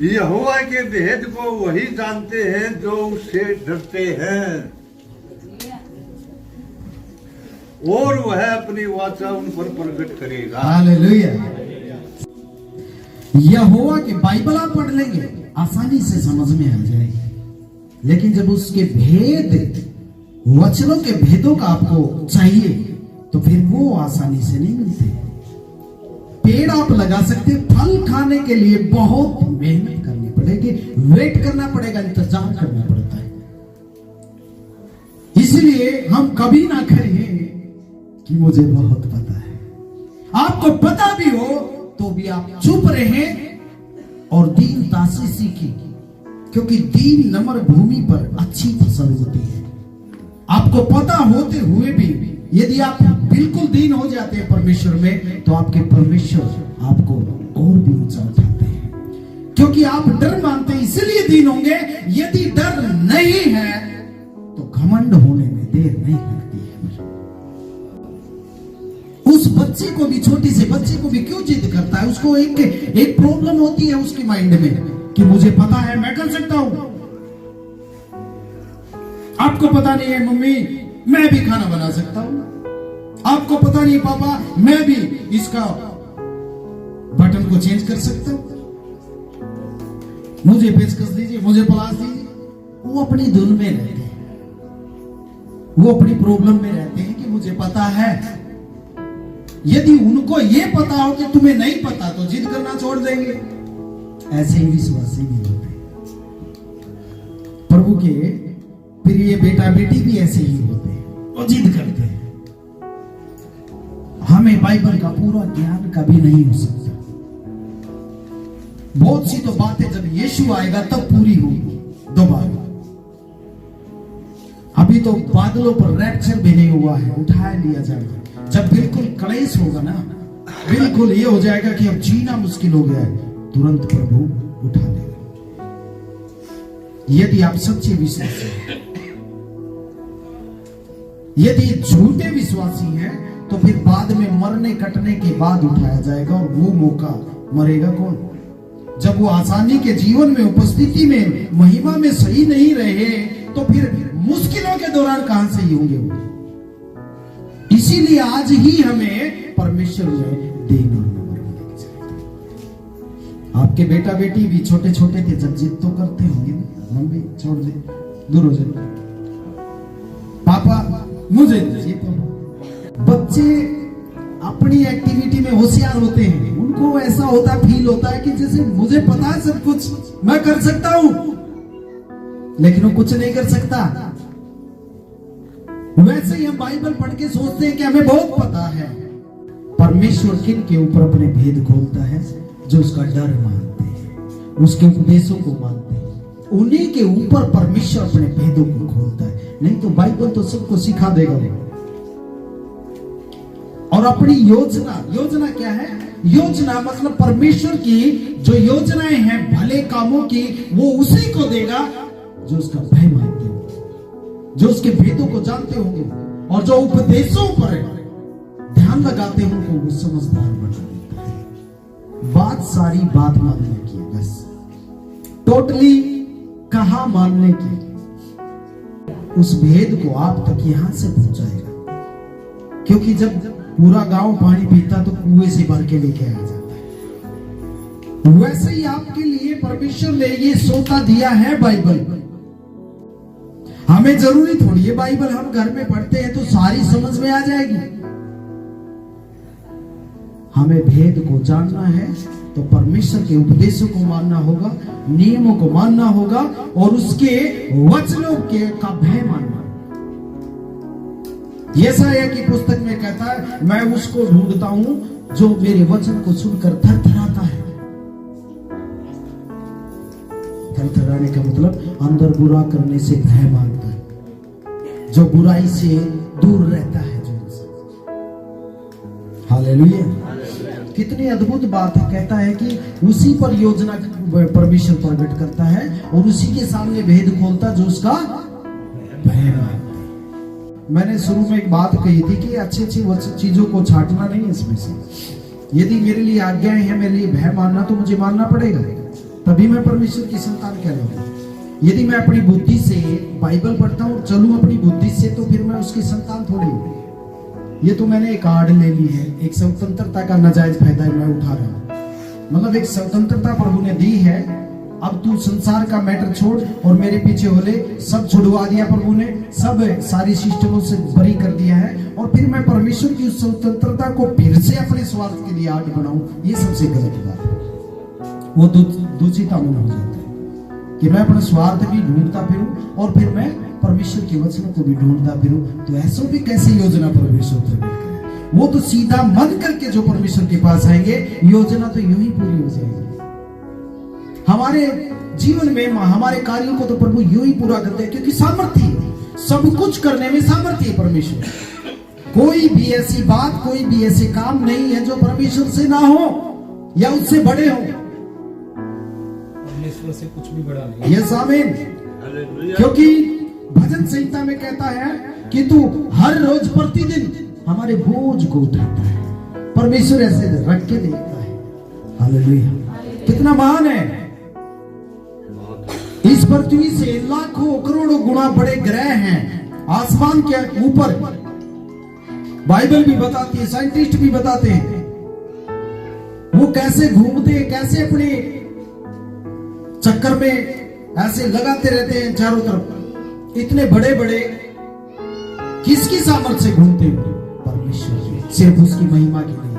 यहोवा के भेद को वही जानते हैं जो उससे डरते हैं, और वह अपनी वाचा उन पर प्रकट करेगा। हालेलुया। यहोवा के बाइबल आप पढ़ लेंगे आसानी से समझ में आ जाएगी, लेकिन जब उसके भेद, वचनों के भेदों का आपको चाहिए तो फिर वो आसानी से नहीं मिलते। पेड़ आप लगा सकते, फल खाने के लिए बहुत मेहनत करनी पड़ेगी, वेट करना पड़ेगा, इंतजार करना पड़ता है। इसलिए हम कभी ना कहें कि मुझे बहुत पता है। आपको पता भी हो तो भी आप चुप रहे और दीनता से सीखें, क्योंकि दीन नम्र भूमि पर अच्छी फसल होती है। आपको पता होते हुए भी यदि आप बिल्कुल दीन हो जाते हैं परमेश्वर में, तो आपके परमेश्वर आपको और भी ऊंचा उठाते हैं, क्योंकि आप डर मानते हैं, इसलिए दीन होंगे। यदि डर नहीं है तो घमंड होने में देर नहीं लगती है। उस बच्चे को भी, छोटी से बच्चे को भी क्यों जिद करता है? उसको एक प्रॉब्लम होती है उसके माइंड में कि मुझे पता है मैं कर सकता हूं। आपको पता नहीं है मम्मी मैं भी खाना बना सकता हूं, आपको पता नहीं पापा मैं भी इसका बटन को चेंज कर सकता हूं, मुझे पेचकस दीजिए, मुझे प्लास दीजिए। वो अपनी धुन में रहते हैं, वो अपनी प्रॉब्लम में रहते हैं कि मुझे पता है। यदि उनको ये पता हो कि तुम्हें नहीं पता तो जिद करना छोड़ देंगे। ऐसे ही विश्वासी भी होते हैं। प्रभु के प्रिय बेटा बेटी भी ऐसे ही होते हैं, वो जिद करते हैं। हमें बाइबल का पूरा ज्ञान कभी नहीं हो सकता। बहुत सी तो बातें जब यीशु आएगा तब पूरी होगी दोबारा। अभी तो बादलों पर रैप्चर भी नहीं हुआ है, उठाया लिया जाएगा। जब बिल्कुल क्लेश होगा ना, बिल्कुल ये हो जाएगा कि अब जीना मुश्किल हो गया है, तुरंत प्रभु उठा लेगा। यदि आप सच्चे विश्वासी हैं, यदि झूठे विश्वासी हैं, तो फिर बाद में मरने कटने के बाद उठाया जाएगा। और वो मौका मरेगा कौन? जब वो आसानी के जीवन में, उपस्थिति में, महिमा में सही नहीं रहे, तो फिर मुश्किलों के दौरान कहां से ही होंगे वो? इसीलिए आज ही हमें परमेश्वर में देना चाहिए। आपके बेटा बेटी भी छोटे छोटे थे, जब जिद तो करते होंगे, मम्मी छोड़ दे, दूर हो जाए, पापा मुझे दीजिए। बच्चे अपनी एक्टिविटी में होशियार होते हैं, उनको ऐसा होता, फील होता है कि जैसे मुझे पता है सब कुछ, मैं कर सकता हूं, लेकिन वो कुछ नहीं कर सकता। वैसे ही हम बाइबल पढ़ के सोचते हैं कि हमें बहुत पता है। परमेश्वर किन के ऊपर अपने भेद खोलता है? जो उसका डर मानते हैं, उसके उपदेशों को मानते हैं, उन्हीं के ऊपर परमेश्वर अपने भेदों को खोलता है। नहीं तो बाइबल तो सबको सिखा देगा। और अपनी योजना, योजना क्या है? योजना मतलब परमेश्वर की जो योजनाएं हैं भले कामों की, वो उसी को देगा जो उसका भय मानते होंगे, जो उसके भेदों को जानते होंगे, और जो उपदेशों पर ध्यान लगाते होंगे, उनको वो समझदार बना देता है। बात सारी बात मानने की, बस टोटली कहा मानने की, उस भेद को आप तक यहां से पहुंचाएगा। क्योंकि जब पूरा गांव पानी पीता तो कुएं से भर के लेके आ जाता है, वैसे ही आपके लिए परमेश्वर ने ये सौदा दिया है बाइबल। हमें जरूरी थोड़ी है बाइबल हम घर में पढ़ते हैं तो सारी समझ में आ जाएगी। हमें भेद को जानना है तो परमेश्वर के उपदेशों को मानना होगा, नियमों को मानना होगा, और उसके वचनों के का भय मानना। यशायाह की पुस्तक में कहता है, मैं उसको ढूंढता हूं जो मेरे वचन को सुनकर थरथराता है। थरथराने का मतलब अंदर बुरा करने से भय मानता है, जो बुराई से दूर रहता है। हालेलुया। कितनी अद्भुत बात है। कहता है कि उसी पर योजना परमेश्वर प्रकट करता है और उसी के सामने भेद खोलता जो उसका भय मानता है। मैंने शुरू में एक बात कही थी कि अच्छी अच्छी चीजों को छांटना नहीं है इसमें से। यदि मेरे लिए आज्ञाएं हैं, मेरे लिए भय मानना, तो मुझे मानना पड़ेगा। तभी मैं परमेश्वर की संतान कहलाऊंगा। यदि मैं अपनी बुद्धि से बाइबल पढ़ता हूँ और चलूं अपनी बुद्धि से, तो फिर मैं उसकी संतान थोड़ी हूँ। ये तो मैंने एक आड़ ले ली है, एक स्वतंत्रता का नाजायज फायदा मैं उठा रहा हूँ। मतलब एक स्वतंत्रता प्रभु ने दी है, अब तू संसार का मैटर छोड़ और मेरे पीछे हो ले। सब छुड़वा दिया प्रभु ने, सब सारी सिस्टमों से बरी कर दिया है, और फिर मैं परमेश्वर की उस स्वतंत्रता को फिर से अपने स्वार्थ के लिए आड़ बनाऊं, ये सबसे गलत बात है। वो दूषिता मन हो जाता है कि मैं अपना स्वार्थ भी ढूंढता फिरूं और फिर मैं परमेश्वर के वचनों को भी ढूंढता फिरूं। तो ऐसो भी कैसे योजना परमेश्वर प्रकट करे? वो तो सीधा मन करके जो परमेश्वर के पास आएंगे, योजना तो यूं ही पूरी हो जाएगी। हमारे जीवन में हमारे कार्यों को तो प्रभु यूं ही पूरा करते हैं, क्योंकि सामर्थ्य है, सब कुछ करने में सामर्थ्य है परमेश्वर। कोई भी ऐसी बात, कोई भी ऐसे काम नहीं है जो परमेश्वर से ना हो या उससे बड़े हो। परमेश्वर से कुछ भी बड़ा नहीं। यस आमीन। क्योंकि भजन संहिता में कहता है कि तू हर रोज प्रतिदिन हमारे बोझ को उठाता है। परमेश्वर ऐसे रख के देखता है। हालेलुया, कितना महान है। इस पृथ्वी से लाखों करोड़ों गुना बड़े ग्रह हैं आसमान के ऊपर। बाइबल भी बताती है, साइंटिस्ट भी बताते हैं वो कैसे घूमते हैं, कैसे अपने चक्कर में ऐसे लगाते रहते हैं चारों तरफ। इतने बड़े बड़े किसकी सामर्थ्य से घूमते हैं? परमेश्वर की, सिर्फ उसकी महिमा के लिए,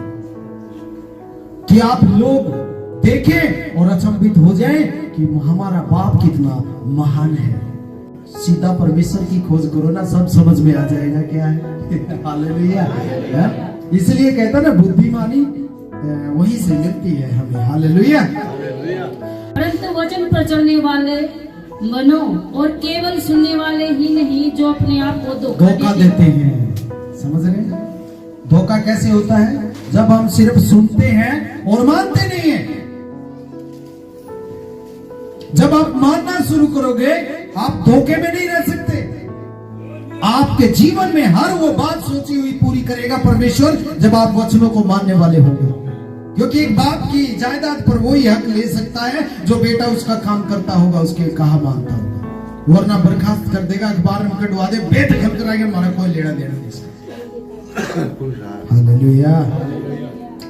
कि आप लोग देखें और अचंभित हो जाएं कि हमारा बाप कितना महान है। सीधा परमेश्वर की खोज करो ना, सब समझ में आ जाएगा क्या है। हालेलुया। इसलिए कहता ना, बुद्धिमानी वहीं से मिलती है हमें। हालेलुया। परंतु वचन पर चलने वाले मनो और केवल सुनने वाले ही नहीं जो अपने आप को धोखा देते हैं। समझ रहे हैं? धोखा कैसे होता है? जब हम सिर्फ सुनते हैं और मानते नहीं हैं। जब आप मानना शुरू करोगे, आप धोखे में नहीं रह सकते। आपके जीवन में हर वो बात सोची हुई पूरी करेगा परमेश्वर, जब आप वचनों को मानने वाले होंगे। क्योंकि एक बाप की जायदाद पर वही हक ले सकता है जो बेटा उसका काम करता होगा, उसके कहा मानता होगा। वरना बर्खास्त कर देगा, अखबार में कटवा दे, बेदखल कराएंगे, हमारा कोई लेना देना नहीं। हालेलुया।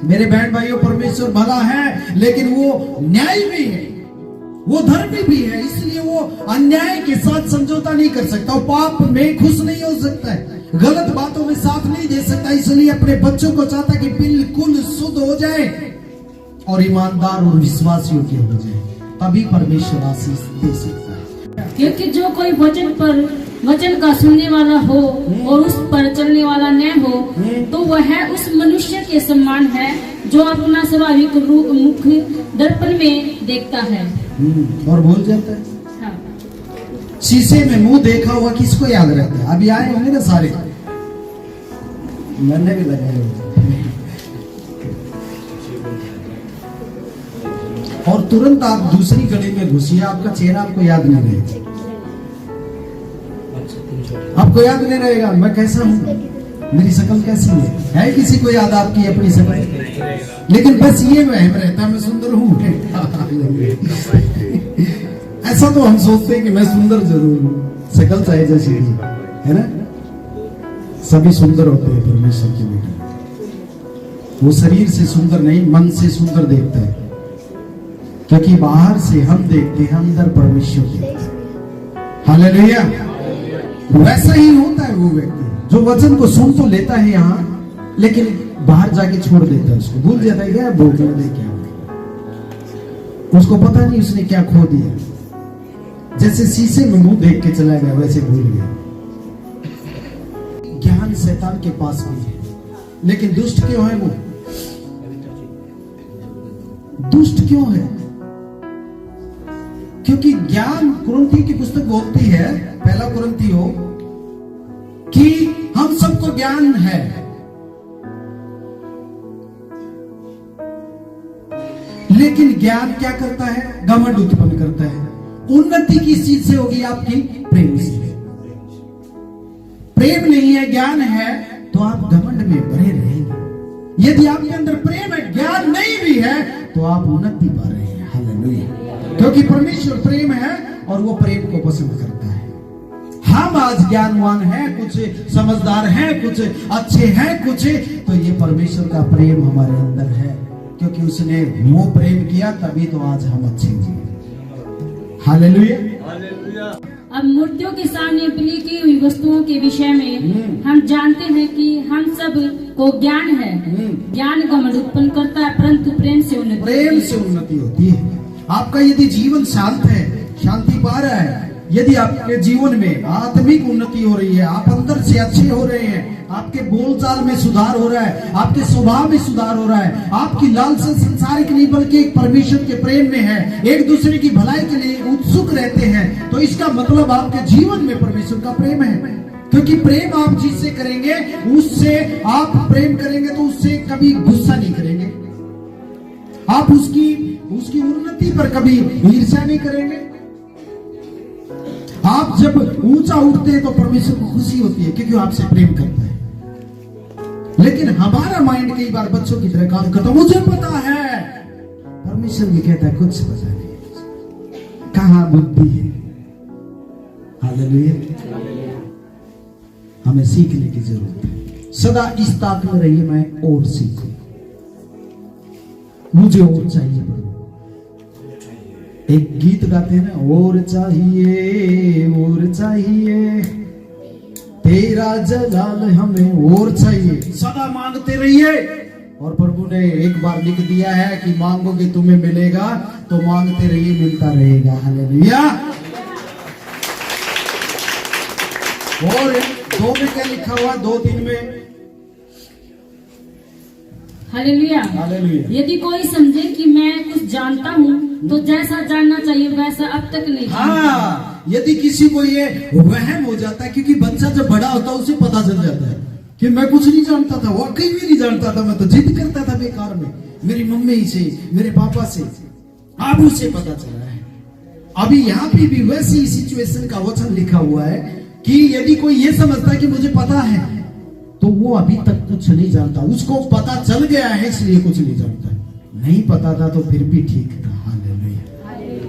मेरे बहन भाइयों, परमेश्वर भला है, लेकिन वो न्याय भी है, वो धर्मी भी है। इसलिए वो अन्याय के साथ समझौता नहीं कर सकता, वो पाप में खुश नहीं हो सकता है, गलत बातों में साथ नहीं दे सकता। इसलिए अपने बच्चों को चाहता कि बिल्कुल शुद्ध हो जाए और ईमानदार और विश्वास योग्य हो जाए, तभी परमेश्वर आशीष दे सकता है। क्योंकि जो कोई वचन का सुनने वाला हो और उस पर चलने वाला न हो, तो वह उस मनुष्य के समान है जो अपना स्वाभाविक मुख दर्पण में देखता है और भूल जाता है। हाँ। शीशे में मुंह देखा हुआ किसको याद रहता है? अभी आए होंगे ना सारे, मैंने भी लगाए हुए। और तुरंत आप दूसरी गली में घुसिए, आपका चेहरा आपको याद नहीं रहेगा। आपको याद नहीं रहेगा मैं कैसा हूँ, मेरी शक्ल कैसी है किसी को याद आपकी अपनी शक्ल? लेकिन बस ये वहम रहता मैं सुंदर हूँ। ऐसा तो हम सोचते हैं कि मैं सुंदर जरूर हूँ, शक्ल चाहे जैसी है ना। सभी सुंदर होते हैं परमेश्वर के बेटे। वो शरीर से सुंदर नहीं, मन से सुंदर देखता है, क्योंकि बाहर से हम देखते हैं, अंदर परमेश्वर देखते हैं। हालेलुया। वैसा ही होता है वो व्यक्ति जो वचन को सुन तो लेता है यहाँ, लेकिन बाहर जाके छोड़ देता है, उसको भूल जाता है क्या भोगने दे क्या, उसको पता नहीं उसने क्या खो दिया। जैसे शीशे में मुंह देख के चला गया, वैसे भूल गया। ज्ञान शैतान के पास भी है, लेकिन दुष्ट क्यों है? वो दुष्ट क्यों है? क्योंकि ज्ञान, कुरिन्थियों की पुस्तक बोलती है, पहला कुरिन्थियों, कि हम सबको ज्ञान है, लेकिन ज्ञान क्या करता है? घमंड उत्पन्न करता है। उन्नति किस चीज से होगी आपकी? प्रेम से। प्रेम नहीं है, ज्ञान है, तो आप घमंड में भरे रहेंगे। यदि आपके अंदर प्रेम है, ज्ञान नहीं भी है, तो आप उन्नति पा रहे हैं। हालेलुया। क्योंकि परमेश्वर प्रेम है और वो प्रेम को पसंद करता है। हम आज ज्ञानवान हैं, कुछ समझदार हैं, कुछ अच्छे हैं, कुछ, तो ये परमेश्वर का प्रेम हमारे अंदर है, क्योंकि उसने वो प्रेम किया, तभी तो आज हम अच्छे हैं। हालेलुया। अब मूर्तियों के सामने बलि की हुई वस्तुओं के विषय में हम जानते हैं कि हम सब को ज्ञान है। ज्ञान घमंड उत्पन्न करता है, परंतु प्रेम से उन्नति होती है। आपका यदि जीवन शांत है, शांति पा रहा है, यदि आपके जीवन में आत्मिक उन्नति हो रही है, आप अंदर से अच्छे हो रहे हैं, आपके बोलचाल में सुधार हो रहा है, आपके स्वभाव में सुधार हो रहा है, आपकी लालसा संसारिक नहीं बल्कि एक परमेश्वर के प्रेम में है, एक दूसरे की भलाई के लिए उत्सुक रहते हैं, तो इसका मतलब आपके जीवन में परमेश्वर का प्रेम है। क्योंकि प्रेम आप जिससे करेंगे, उससे आप प्रेम करेंगे तो उससे कभी गुस्सा नहीं करेंगे, आप उसकी उन्नति पर कभी ईर्ष्या नहीं करेंगे। आप जब ऊंचा उठते हैं तो परमेश्वर को खुशी होती है, क्योंकि आपसे प्रेम करता है। लेकिन हमारा माइंड कई बार बच्चों की तरह काम करता, मुझे पता है, परमेश्वर भी कहता है कुछ पता नहीं, कहां बुद्धि है। हालेलुया। हमें सीखने की जरूरत है। सदा इस ताक में रहिए, मैं और सीखूं, मुझे और चाहिए। एक गीत गाते हैं ना, और चाहिए तेरा जलाल हमें और चाहिए, सदा मांगते रहिए। और प्रभु ने एक बार लिख दिया है कि मांगोगे तुम्हें मिलेगा, तो मांगते रहिए, मिलता रहेगा। हालेलुया। और 2 में क्या लिखा हुआ, 2-3 में? हालेलुया। यदि कोई समझे कि मैं कुछ जानता हूँ, तो जैसा जानना चाहिए वैसा अब तक नहीं हाँ, यदि किसी को ये वहम हो जाता है, क्योंकि बच्चा जब बड़ा होता है उसे पता चल जाता है कि मैं कुछ नहीं जानता था, वाकई में नहीं जानता था, मैं तो जिद करता था बेकार में, मेरी मम्मी से, मेरे पापा से। अब उसे पता चला है। अभी यहाँ पे भी वैसी सिचुएशन का वचन लिखा हुआ है कि यदि कोई ये समझता है कि मुझे पता है, तो वो अभी तक कुछ नहीं जानता। उसको पता चल गया है इसलिए कुछ नहीं जानता। नहीं पता था तो फिर भी ठीक था। हालेलुया।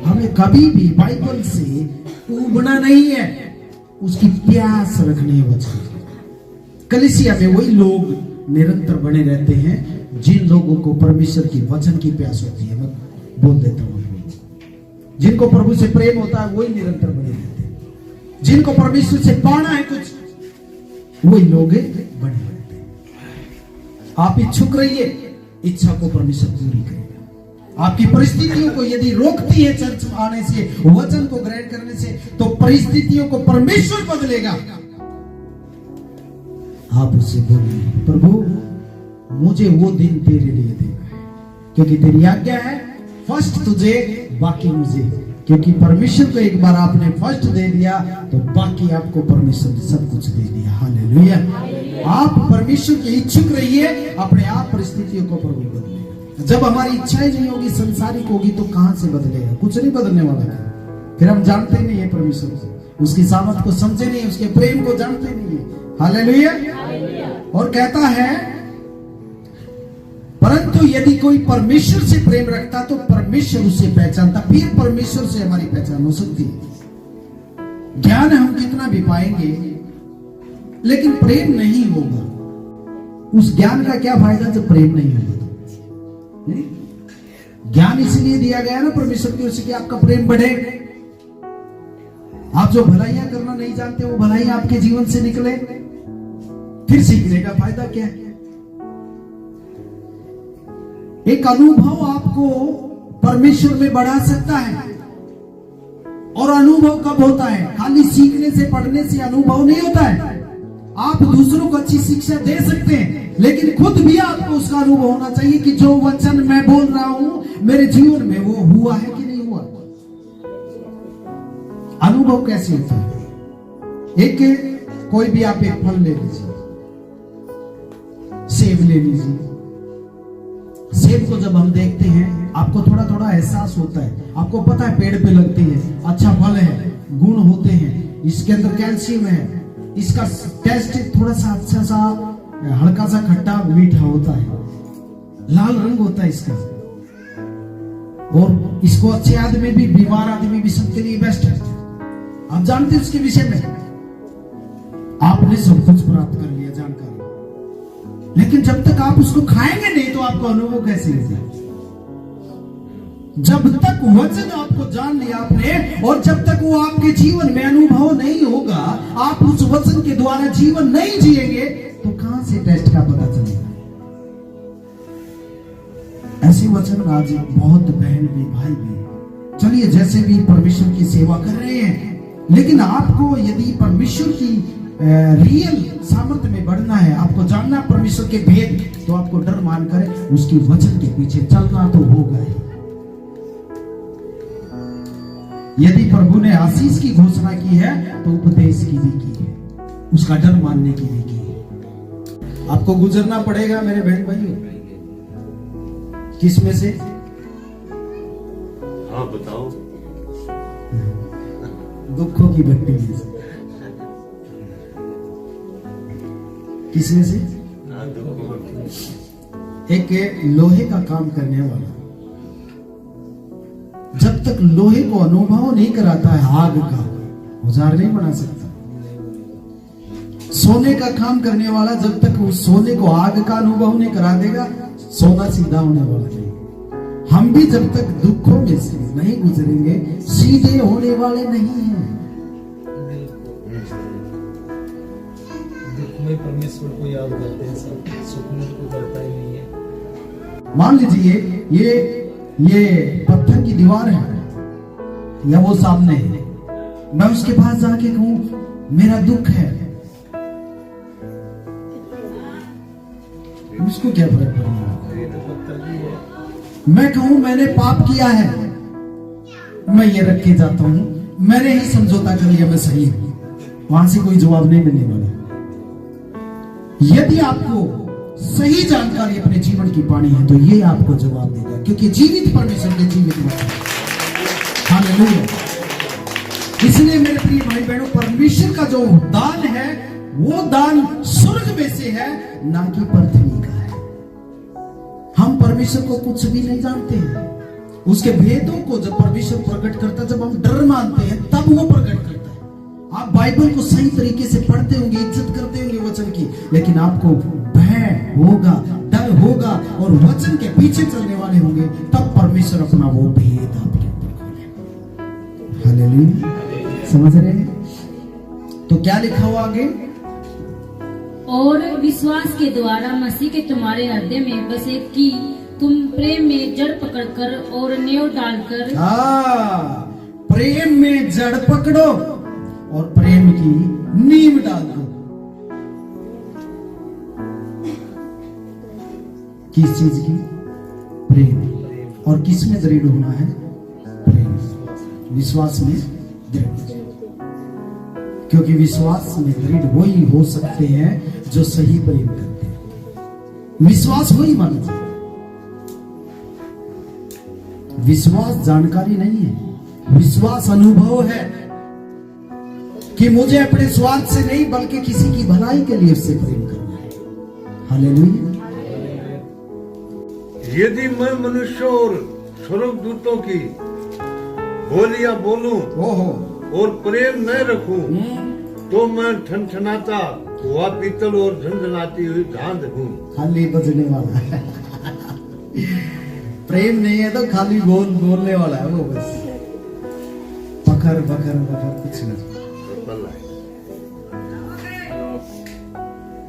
हमें कभी भी बाइबल से उबना नहीं है, उसकी प्यास रखनी है वचन। कलीसिया में वही लोग निरंतर बने रहते हैं जिन लोगों को परमेश्वर की वचन की प्यास होती है। मैं बोल देता हूँ, जिनको प्रभु से प्रेम होता है वही निरंतर बने रहते हैं। जिनको परमेश्वर से पाना है कुछ, वही लोग बने रहते हैं। आप इच्छुक रहिए, इच्छा को परमेश्वर पूरी करेगा। आपकी परिस्थितियों को यदि रोकती है चर्च आने से, वचन को ग्रहण करने से, तो परिस्थितियों को परमेश्वर बदलेगा। आप उससे बोलिए, प्रभु मुझे वो दिन तेरे लिए देना है, क्योंकि तेरी आज्ञा है, फर्स्ट तुझे बाकी मुझे। क्योंकि परमेश्वर को एक बार आपने फर्स्ट दे दिया तो बाकी आपको परमेश्वर ने सब कुछ दे दिया। हालेलुया। आप परमेश्वर के इच्छुक रहिए, अपने आप परिस्थितियों को प्रभु बदलेगा। जब हमारी इच्छाएं नहीं होगी, संसारिक होगी, तो कहां से बदलेगा? कुछ नहीं बदलने वाला है। फिर हम जानते नहीं है परमेश्वर को, उसकी सामर्थ को समझे नहीं, उसके प्रेम को जानते नहीं है। हालेलुया। और कहता है, परंतु यदि कोई परमेश्वर से प्रेम रखता तो परमेश्वर उसे पहचानता, फिर परमेश्वर से हमारी पहचान हो सकती है। ज्ञान हम कितना भी पाएंगे, लेकिन प्रेम नहीं होगा, उस ज्ञान का क्या फायदा जब प्रेम नहीं होगा? ज्ञान इसलिए दिया गया ना परमेश्वर की ओर से कि आपका प्रेम बढ़े। आप जो भलाइयां करना नहीं जानते, वो भलाइयां आपके जीवन से निकले, फिर सीखने का फायदा क्या है? एक अनुभव आपको परमेश्वर में बढ़ा सकता है। और अनुभव कब होता है? खाली सीखने से, पढ़ने से अनुभव नहीं होता है। आप दूसरों को अच्छी शिक्षा दे सकते हैं, लेकिन खुद भी आपको उसका अनुभव होना चाहिए कि जो वचन मैं बोल रहा हूं मेरे जीवन में वो हुआ है कि नहीं हुआ। अनुभव कैसे होता है? एक कोई भी आप एक फल ले लीजिए, सेब ले लीजिए। सेब को जब हम देखते हैं, आपको थोड़ा थोड़ा एहसास होता है, आपको पता है पेड़ पे लगती है, अच्छा फल है, गुण होते हैं, इसके अंदर कैल्शियम है, इसका टेस्ट थोड़ा सा अच्छा सा, हल्का सा खट्टा मीठा होता है, लाल रंग होता है इसका। और इसको अच्छे आदमी भी, बीमार आदमी भी सबके लिए बेस्ट है। आप जानते हैं उसके विषय में, आपने सब कुछ प्राप्त कर लिया जानकारी, लेकिन जब तक आप उसको खाएंगे नहीं तो आपको अनुभव कैसे होगा? जब तक वचन आपको जान लिया आपने, और जब तक वो आपके जीवन में अनुभव नहीं होगा, आप उस वचन के द्वारा जीवन नहीं जिएंगे, तो कहां से टेस्ट का पता चलेगा? ऐसे वचन आज बहुत बहन भी भाई भी, चलिए जैसे भी परमेश्वर की सेवा कर रहे हैं, लेकिन आपको यदि परमेश्वर की रियल सामर्थ्य में बढ़ना है, आपको जानना परमेश्वर के भेद, तो आपको डर मानकर उसकी वचन के पीछे चलना तो होगा ही। यदि प्रभु ने आशीष की घोषणा की है तो उपदेश की भी की है, उसका डर मानने की भी की है। आपको गुजरना पड़ेगा मेरे बहन भाइयों, किस में से? हाँ बताओ। दुखों की भट्टी में से। किस में से? हाँ, एक लोहे का काम करने वाला जब तक लोहे को अनुभव नहीं कराता है आग का, औजार नहीं बना सकता। सोने का काम करने वाला जब तक उस सोने को आग का अनुभव नहीं करा देगा, सोना सीधा होने वाला नहीं। हम भी जब तक दुखों में से नहीं गुजरेंगे, सीधे होने वाले नहीं हैं। दुख में परमेश्वर को याद करते हैं, सब सुख में को करता ही नहीं है। मान लीजिए ये पत्थर की दीवार है या वो सामने है, मैं उसके पास जाके कहूं मेरा दुख है, उसको क्या फर्क पड़ेगा? मैं कहूं मैंने पाप किया है, मैं ये रख के जाता हूं, मैंने ही समझौता कर लिया मैं सही हूं, वहां से कोई जवाब नहीं मिलने वाला। यदि आपको सही जानकारी अपने जीवन की पानी है तो ये आपको जवाब देगा, क्योंकि जीवित परमेश्वर के जीवित वचन। हालेलुया। इसलिए मेरे प्रिय भाई बहनों, परमेश्वर का जो दान है वो दान स्वर्ग में से है, ना कि पृथ्वी का है। हम परमेश्वर को कुछ भी नहीं जानते हैं, उसके भेदों को जब परमेश्वर प्रकट करता है, जब हम डर मानते हैं तब वो प्रकट करता है। आप बाइबल को सही तरीके से पढ़ते होंगे, इज्जत करते होंगे वचन की, लेकिन आपको भय होगा, डर होगा और वचन के पीछे चलने वाले होंगे, तब परमेश्वर अपना वो भेद आपके ऊपर खोले। हालेलुया। समझ रहे हैं? तो क्या लिखा हुआ आगे? और विश्वास के द्वारा मसीह के तुम्हारे हृदय में बसे कि तुम प्रेम में जड़ पकड़कर और नेव डालकर। प्रेम में जड़ पकड़ो और प्रेम की नींव डाल दो। किस चीज की? प्रेम। और किस में दृढ़ होना है? प्रेम, विश्वास में दृढ़। क्योंकि विश्वास में दृढ़ वही हो सकते हैं जो सही प्रेम करते हैं। विश्वास वही मानते हैं। विश्वास जानकारी नहीं है, विश्वास अनुभव है कि मुझे अपने स्वार्थ से नहीं बल्कि किसी की भलाई के लिए उससे प्रेम करना है। हालेलुया। यदि मैं मनुष्य और स्वर्गदूतों की बोलियां बोलूं और प्रेम न रखूं, तो मैं ठनठनाता हुआ पीतल और झंझनाती हुई झांझ हूं। खाली बजने वाला है। प्रेम नहीं है तो खाली बोलने वाला है वो, बस बखर बखर बखर कुछ नहीं।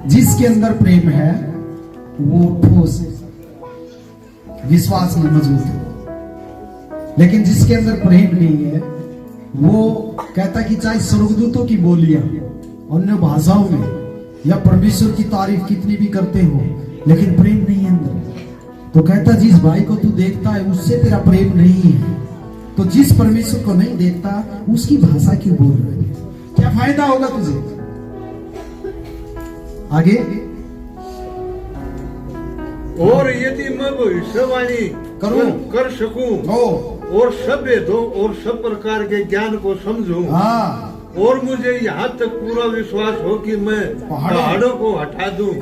जिसके अंदर प्रेम है वो ठोस है, विश्वास में मजबूत है। लेकिन जिसके अंदर प्रेम नहीं है वो कहता कि चाहे स्वर्गदूतों की बोलियां अन्य भाषाओं में या परमेश्वर की तारीफ कितनी भी करते हो, लेकिन प्रेम नहीं है अंदर, तो कहता जिस भाई को तू देखता है उससे तेरा प्रेम नहीं है, तो जिस परमेश्वर को नहीं देखता उसकी भाषा क्यों बोल रहे हैं? क्या फायदा होगा तुझे? आगे। और यदि मैं भविष्यवाणी कर सकूं और सब वेदों और सब प्रकार के ज्ञान को समझूं, और मुझे यहाँ तक पूरा विश्वास हो कि मैं पहाड़ों को हटा दूं,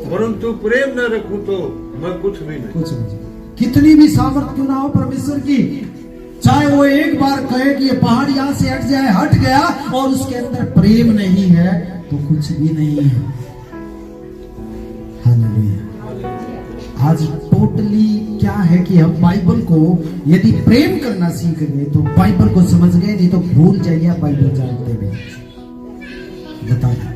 परंतु प्रेम न रखूं तो मैं कुछ भी नहीं। कितनी भी सामर्थ क्यों ना हो परमेश्वर की, चाहे वो एक बार कहे कि ये पहाड़ यहां से हट जाए, हट गया, और उसके अंदर प्रेम नहीं है तो कुछ भी नहीं है। हालेलुया। आज टोटली क्या है कि हम बाइबल को यदि प्रेम करना सीख गए तो बाइबल को समझ गए, नहीं तो भूल जाइए आप बाइबल जानते हुए। बता देते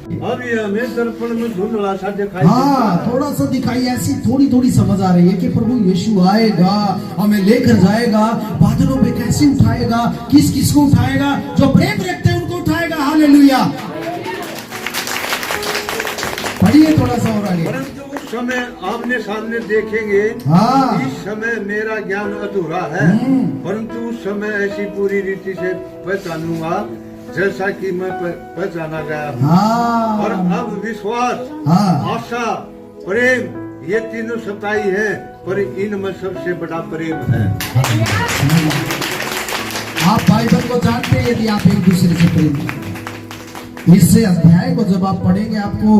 अब ये हमें दर्पण में धुंधला सा दिखाई हाँ, थोड़ा सा दिखाई, ऐसी थोड़ी थोड़ी समझ आ रही है कि प्रभु यीशु आएगा, हमें लेकर जाएगा, बादलों पे कैसे उठाएगा, किस किस को उठाएगा, जो प्रेम रखते हैं उनको उठाएगा। हालेलुया। पढ़िए थोड़ा सा और आगे। परंतु उस समय आमने सामने देखेंगे। हाँ। इस समय मेरा ज्ञान अधूरा है, परंतु उस समय ऐसी पूरी रीति से पहचानूंगा जैसा कि मैं पहचाना गया हूँ। हाँ। और अब विश्वास, हाँ। आशा, प्रेम, ये तीनों सताई है, पर इनमें सबसे बड़ा प्रेम है। आप बाइबल को जानते हैं यदि आप एक दूसरे से प्रेम करते हैं। इससे अध्याय को जब आप पढ़ेंगे आपको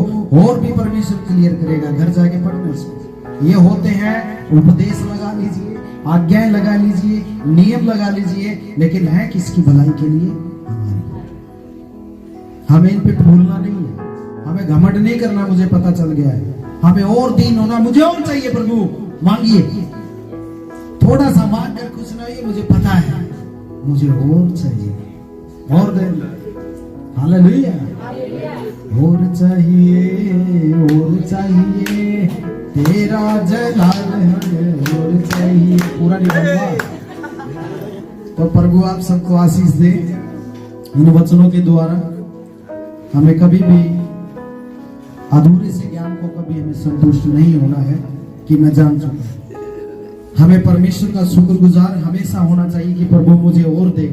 और भी परमेश्वर क्लियर करेगा। घर जाके पढ़ना इसको। ये होते हैं उपदेश लगा लीजिए, आज्ञाएं लगा लीजिए, नियम लगा लीजिए, लेकिन है किसकी भलाई के लिए? हमें इन पे भूलना नहीं है, हमें घमंड नहीं करना। मुझे पता चल गया है, हमें और दीन होना। मुझे और चाहिए प्रभु, मांगिए, थोड़ा सा मांग कर खुश ना होइए। मुझे पता है मुझे और चाहिए, और दे। हालेलुया। और चाहिए तेरा जलाल है, और चाहिए। पूरा नहीं बोलूंगा तो प्रभु आप सबको आशीष दे इन वचनों के द्वारा। हमें कभी भी अधूरे से ज्ञान को कभी हमें संतुष्ट नहीं होना है कि मैं जान चुका। हमें परमेश्वर का शुक्रगुजार हमेशा होना चाहिए कि प्रभु मुझे और दे।